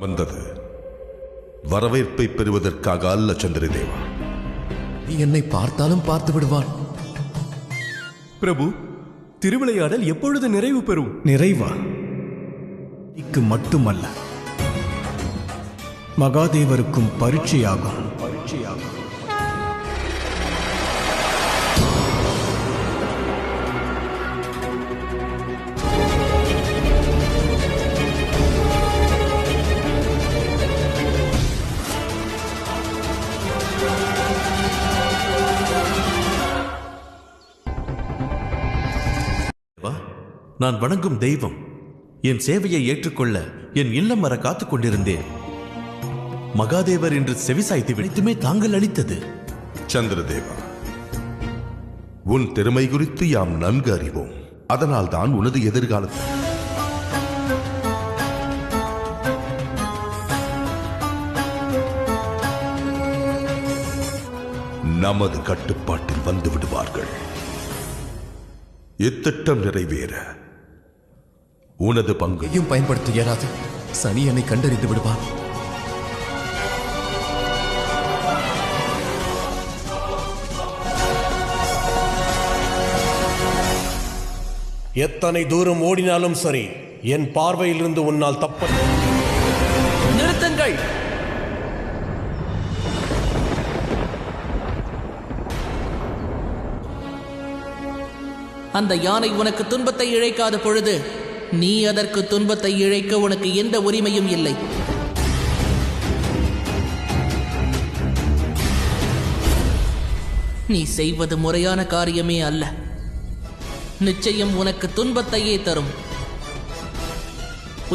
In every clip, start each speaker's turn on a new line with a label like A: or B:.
A: வந்தது வரவேற்பை பெறுவதற்காக அல்ல சந்திரதேவா.
B: நீ என்னை பார்த்தாலும் பார்த்து விடுவான்.
C: பிரபு, திருவிளையாடல் எப்பொழுது நிறைவு பெறும்?
D: நிறைவா? இக்கு மட்டுமல்ல, மகாதேவருக்கும் பரீட்சையாகும்.
E: நான் வணங்கும் தெய்வம் என் சேவையை ஏற்றுக்கொள்ள என் இல்லம் வர காத்துக் கொண்டிருந்தேன். மகாதேவர் என்று செவிசாய்த்து விடுத்துமே தாங்கள் அளித்தது.
A: சந்திரதேவா, உன் திறமை குறித்து யாம் நன்கு அறிவோம். அதனால்தான் உனது எதிர்காலத்தில் நமது கட்டுப்பாட்டில் வந்து விடுவார்கள். இத்திட்டம் நிறைவேற உனது பங்கையும்
B: பயன்படுத்த இயலாது. சனி என்னை கண்டறிந்து விடுவான்.
F: எத்தனை தூரம் ஓடினாலும் சரி, என் பார்வையிலிருந்து உன்னால் தப்ப.
G: நிறுத்துங்கள். அந்த யானை உனக்கு துன்பத்தை இழைக்காத பொழுது நீ அதற்கு துன்பத்தை இழைக்க உனக்கு எந்த உரிமையும் இல்லை. நீ செய்வது முறையான காரியமே அல்ல. நிச்சயம் உனக்கு துன்பத்தையே தரும்.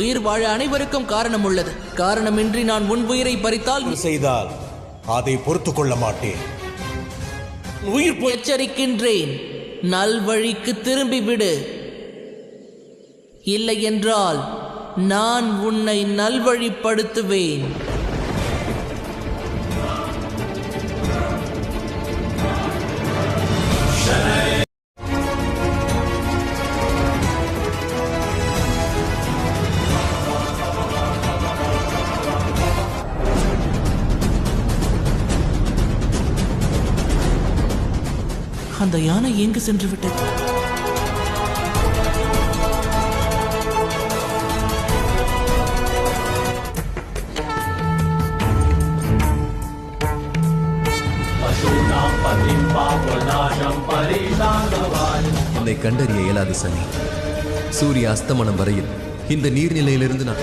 G: உயிர் வாழ அனைவருக்கும் காரணம் உள்ளது. காரணமின்றி நான் உன் உயிரை பறித்தால்
F: செய்தால் அதை பொறுத்துக் கொள்ள மாட்டேன். உயிர்
G: எச்சரிக்கின்றேன், நல்வழிக்கு திரும்பிவிடு. இல்லை என்றால் நான் உன்னை நல்வழிப்படுத்துவேன். அந்த யானை எங்கு சென்று விட்டது?
B: என்னை கண்டறிய இயலாது சனி. சூரிய அஸ்தமனம் வரையில் இந்த நீர்நிலையிலிருந்து நான்